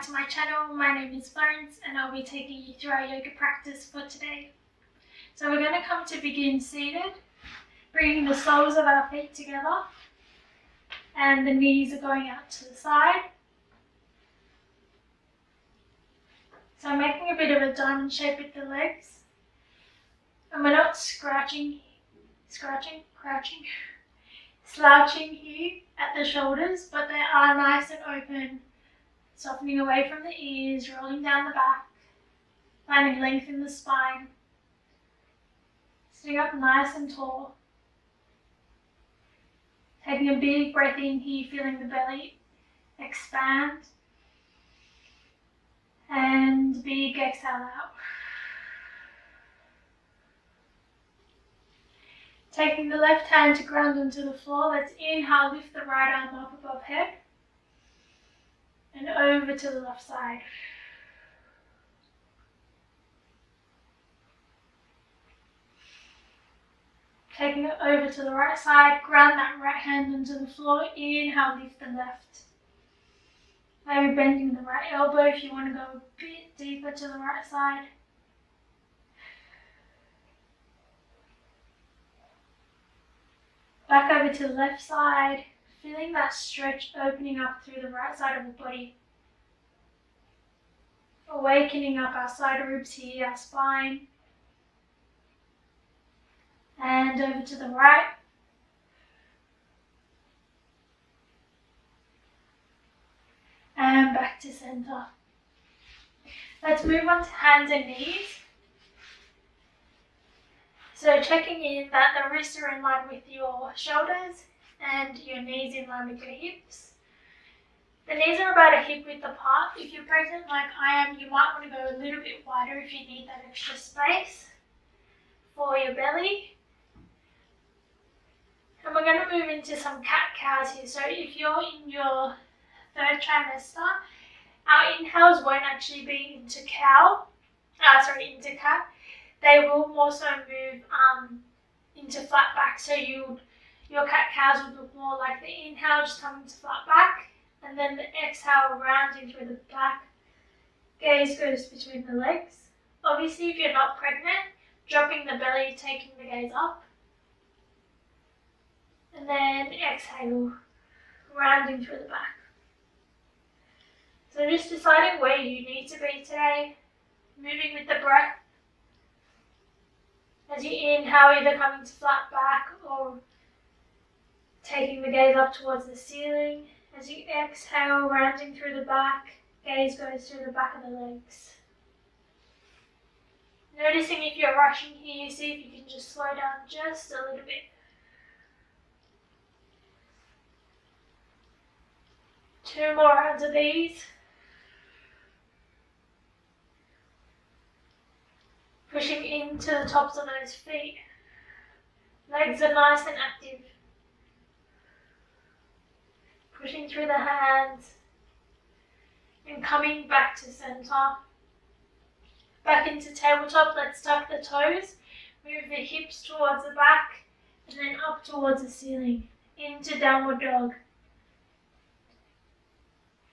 back to my channel. My name is Florence and I'll be taking you through our yoga practice for today. So we're going to come to begin seated, bringing the soles of our feet together and the knees are going out to the side. So I'm making a bit of a diamond shape with the legs, and we're not slouching here at the shoulders, but they are nice and open, softening away from the ears, rolling down the back, finding length in the spine, sitting up nice and tall. Taking a big breath in here, feeling the belly expand, and big exhale out. Taking the left hand to ground onto the floor, let's inhale, lift the right arm up above head and over to the left side. Taking it over to the right side, ground that right hand onto the floor, inhale, lift the left. Maybe bending the right elbow if you want to go a bit deeper to the right side. Back over to the left side, feeling that stretch opening up through the right side of the body. Awakening up our side ribs here, our spine. And over to the right. And back to center. Let's move on to hands and knees. So checking in that the wrists are in line with your shoulders and your knees in line with your hips. The knees are about a hip width apart. If you're pregnant like I am, you might want to go a little bit wider if you need that extra space for your belly. And we're going to move into some cat-cows here. So if you're in your third trimester, our inhales won't actually be into cat. They will more so move into flat back. So your cat-cows would look more like the inhale just coming to flat back, and then the exhale rounding through the back. Gaze goes between the legs. Obviously, if you're not pregnant, dropping the belly, taking the gaze up. And then exhale, rounding through the back. So just deciding where you need to be today, moving with the breath. As you inhale, either coming to flat back or taking the gaze up towards the ceiling. As you exhale, rounding through the back, gaze goes through the back of the legs. Noticing if you're rushing here, see if you can just slow down just a little bit. 2 more rounds of these. Pushing into the tops of those feet. Legs are nice and active. Pushing through the hands and coming back to center. Back into tabletop, let's tuck the toes. Move the hips towards the back and then up towards the ceiling. Into downward dog.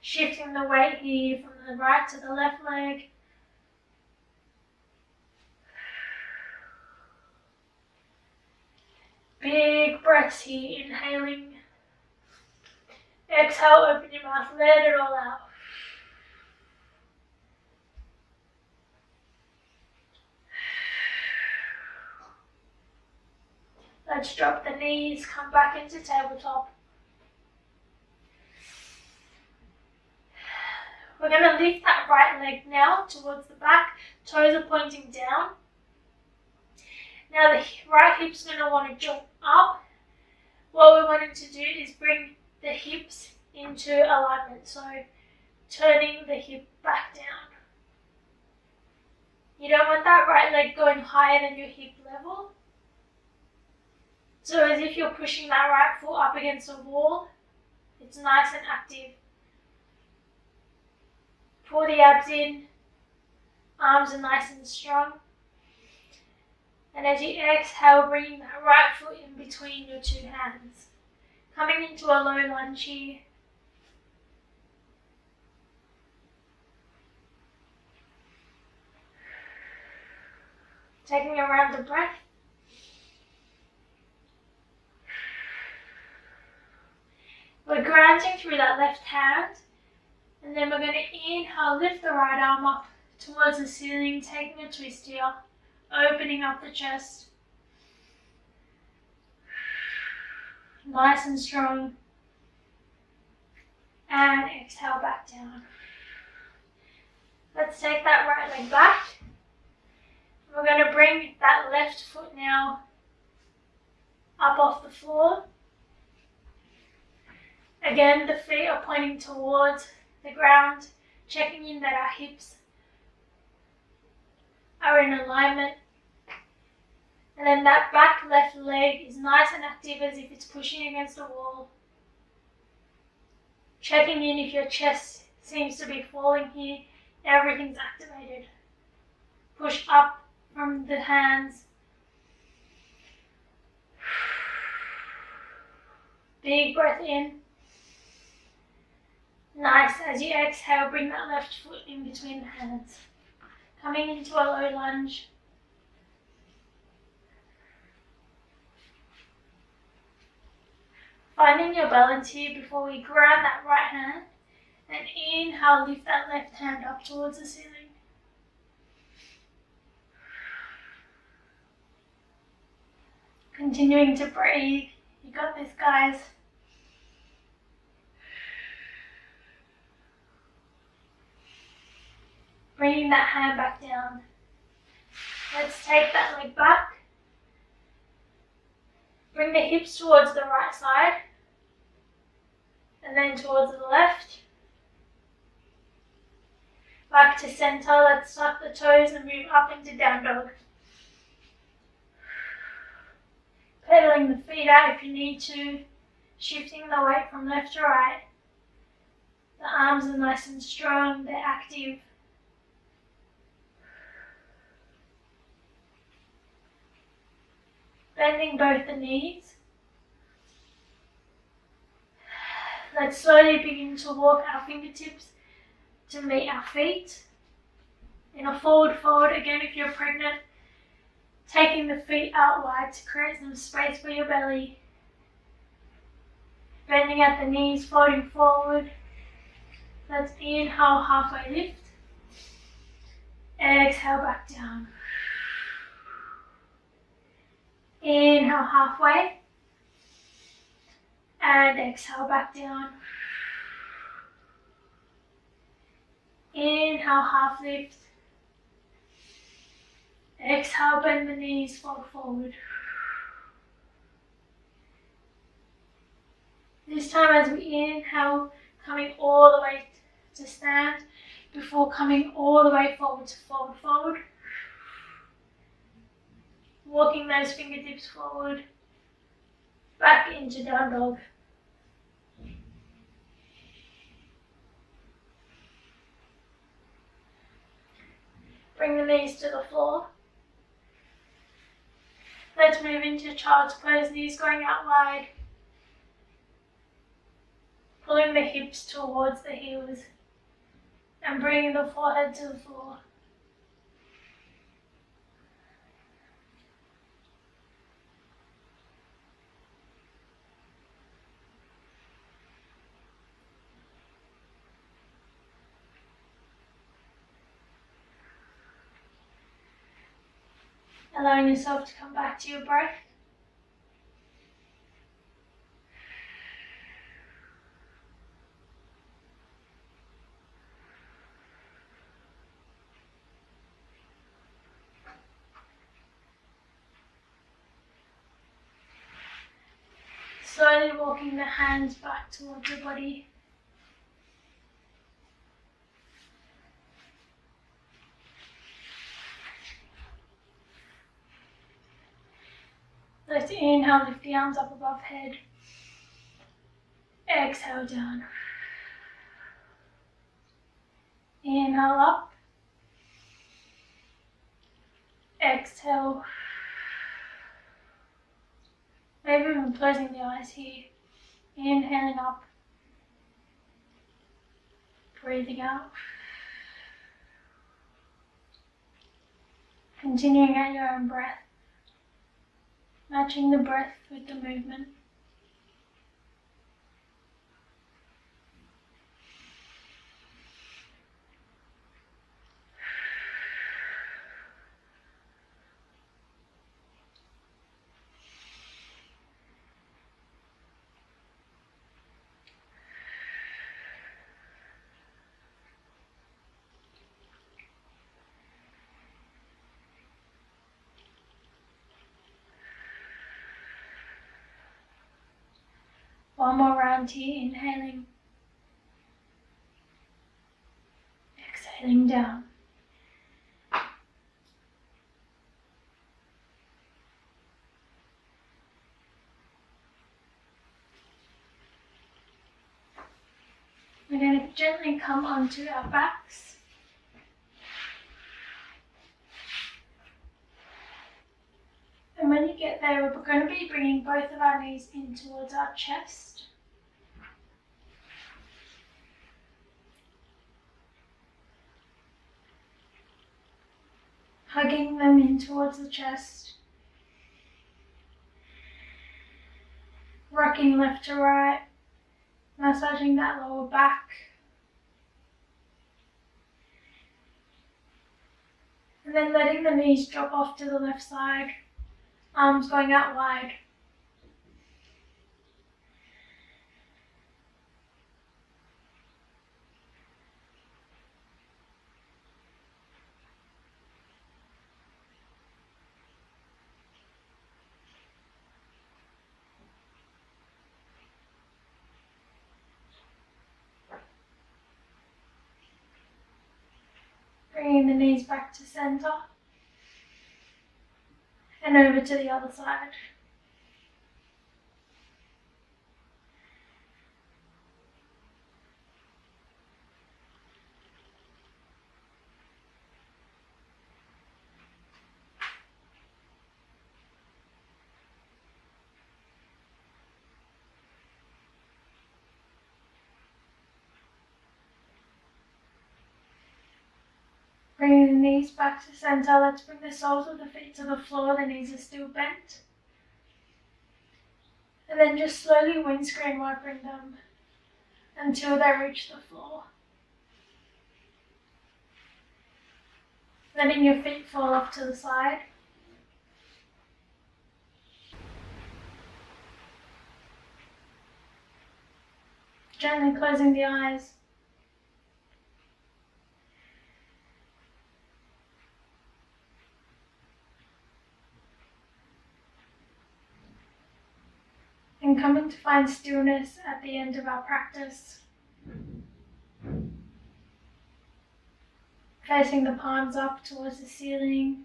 Shifting the weight here from the right to the left leg. Big breaths here, inhaling. Exhale, open your mouth, let it all out. Let's drop the knees, come back into tabletop. We're going to lift that right leg now towards the back, toes are pointing down. Now the right hip's going to want to jump up. What we're wanting to do is bring the hips into alignment, so turning the hip back down. You don't want that right leg going higher than your hip level. So as if you're pushing that right foot up against a wall, it's nice and active. Pull the abs in, arms are nice and strong. And as you exhale, bringing that right foot in between your 2 hands. Coming into a low lunge here. Taking a round of breath. We're grounding through that left hand, and then we're going to inhale, lift the right arm up towards the ceiling, taking a twist here, opening up the chest. Nice and strong. And exhale back down. Let's take that right leg back. We're going to bring that left foot now up off the floor. Again, the feet are pointing towards the ground, checking in that our hips are in alignment. And then that back left leg is nice and active as if it's pushing against the wall. Checking in if your chest seems to be falling here, everything's activated. Push up from the hands. Big breath in. Nice. As you exhale, bring that left foot in between the hands. Coming into a low lunge. Finding your balance here before we ground that right hand. And inhale, lift that left hand up towards the ceiling. Continuing to breathe. You got this, guys. Bringing that hand back down. Let's take that leg back. Bring the hips towards the right side. And then towards the left. Back to center. Let's tuck the toes and move up into down dog. Pedaling the feet out if you need to. Shifting the weight from left to right. The arms are nice and strong. They're active. Bending both the knees. Let's slowly begin to walk our fingertips to meet our feet. In a forward fold, again if you're pregnant, taking the feet out wide to create some space for your belly. Bending at the knees, folding forward. Let's inhale, halfway lift. Exhale, back down. Inhale, halfway. And exhale, back down. Inhale, half lift. Exhale, bend the knees, fold forward. This time as we inhale, coming all the way to stand before coming all the way forward to fold forward. Walking those fingertips forward, back into down dog. Bring the knees to the floor. Let's move into child's pose, knees going out wide. Pulling the hips towards the heels and bringing the forehead to the floor. Allowing yourself to come back to your breath. Slowly walking the hands back towards your body. Let's inhale, lift the arms up above head. Exhale down. Inhale up. Exhale. Maybe even closing the eyes here. Inhaling up. Breathing out. Continuing at your own breath, matching the breath with the movement. One more round here, inhaling, exhaling down. We're going to gently come onto our backs. And when you get there, we're going to be bringing both of our knees in towards our chest. Hugging them in towards the chest. Rocking left to right, massaging that lower back. And then letting the knees drop off to the left side, arms going out wide. Bringing the knees back to center and over to the other side. Bringing the knees back to center, let's bring the soles of the feet to the floor, the knees are still bent. And then just slowly windscreen wiping them until they reach the floor. Letting your feet fall off to the side. Gently closing the eyes. And coming to find stillness at the end of our practice. Facing the palms up towards the ceiling.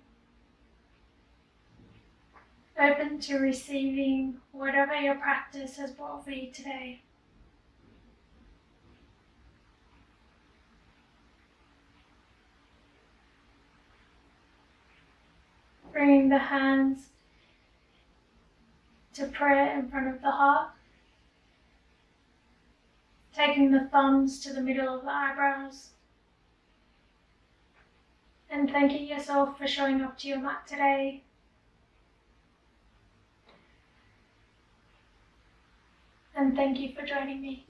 Open to receiving whatever your practice has brought for you today. Bringing the hands to prayer in front of the heart. Taking the thumbs to the middle of the eyebrows. And thanking yourself for showing up to your mat today. And thank you for joining me.